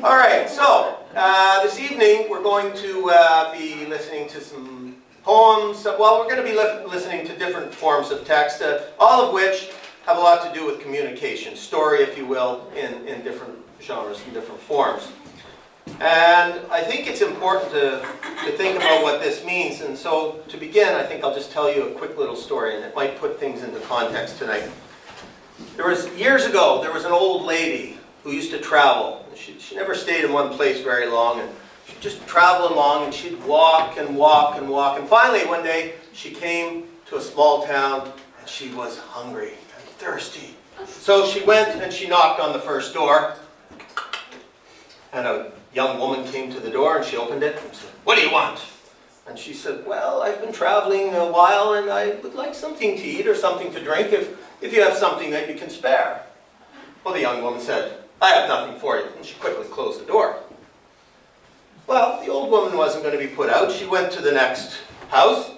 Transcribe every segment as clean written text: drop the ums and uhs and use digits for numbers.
All right, so this evening we're going to be listening to some poems. Well, we're going to be listening to different forms of text, all of which have a lot to do with communication, story, if you will, in different genres and different forms. And I think it's important to think about what this means. And so to begin, I think I'll just tell you a quick little story, and it might put things into context tonight. Years ago, there was an old lady who used to travel. She never stayed in one place very long, and she'd just travel along, and she'd walk and walk and walk. And finally, one day, she came to a small town, and she was hungry and thirsty. So she went and she knocked on the first door, and a young woman came to the door, and she opened it and said, "What do you want?" And she said, "Well, I've been traveling a while, and I would like something to eat or something to drink if you have something that you can spare." Well, the young woman said, "I have nothing for you," and she quickly closed the door. Well, the old woman wasn't going to be put out. She went to the next house,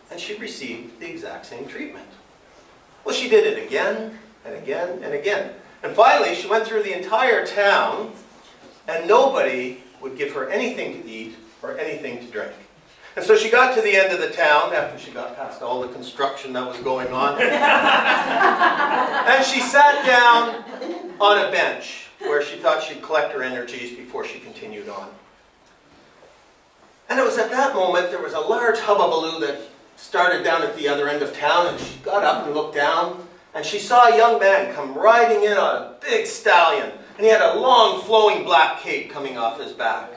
and she received the exact same treatment. Well, she did it again and again and again. And finally, she went through the entire town, and nobody would give her anything to eat or anything to drink. And so she got to the end of the town, after she got past all the construction that was going on, and she sat down on a bench where she thought she'd collect her energies before she continued on. And it was at that moment there was a large hubbubaloo that started down at the other end of town, and she got up and looked down, and she saw a young man come riding in on a big stallion, and he had a long flowing black cape coming off his back.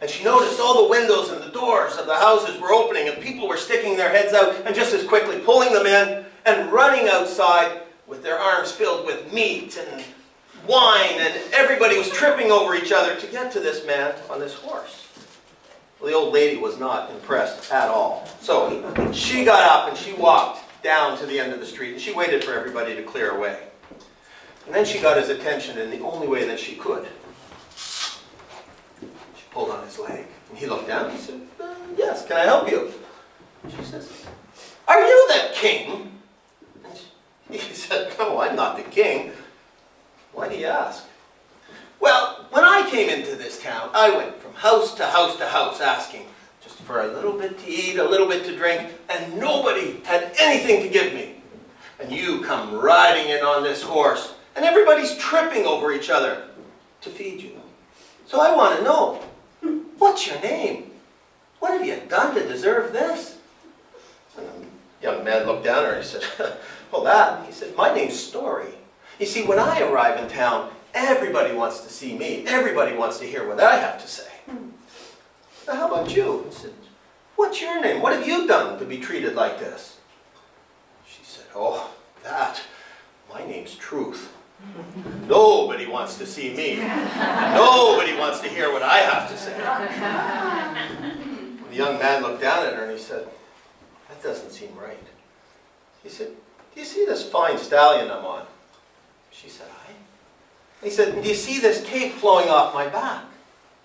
And she noticed all the windows and the doors of the houses were opening, and people were sticking their heads out and just as quickly pulling them in and running outside with their arms filled with meat and wine, and everybody was tripping over each other to get to this man on this horse. Well, the old lady was not impressed at all. So she got up and she walked down to the end of the street, and she waited for everybody to clear away. And then she got his attention in the only way that she could. She pulled on his leg, and he looked down and he said, "Yes, can I help you?" She says, "Are you the king?" And he said, "No, I'm not the king." "Why do you ask?" "Well, when I came into this town, I went from house to house to house asking just for a little bit to eat, a little bit to drink, and nobody had anything to give me. And you come riding in on this horse, and everybody's tripping over each other to feed you. So I want to know, what's your name? What have you done to deserve this?" And the young man looked down at her and he said, "Well, that," he said, "my name's Story. You see, when I arrive in town, everybody wants to see me. Everybody wants to hear what I have to say. Now, how about you?" He said, "What's your name? What have you done to be treated like this?" She said, "Oh, that, my name's Truth. Nobody wants to see me. Nobody wants to hear what I have to say." The young man looked down at her and he said, "That doesn't seem right." He said, "Do you see this fine stallion I'm on?" She said, "Aye." He said, "Do you see this cape flowing off my back?"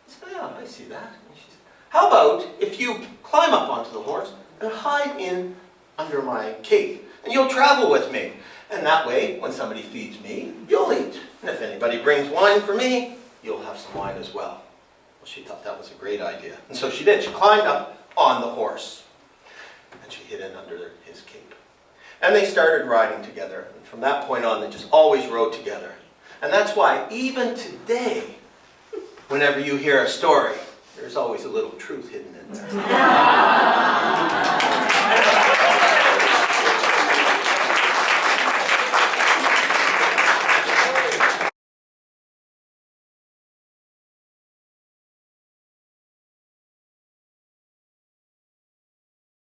He said, "Yeah, I see that." And she said, "How about if you climb up onto the horse and hide in under my cape, and you'll travel with me. And that way, when somebody feeds me, you'll eat. And if anybody brings wine for me, you'll have some wine as well." Well, she thought that was a great idea. And so she did. She climbed up on the horse, and she hid in under his cape. And they started riding together. And from that point on, they just always rode together. And that's why, even today, whenever you hear a story, there's always a little truth hidden in there.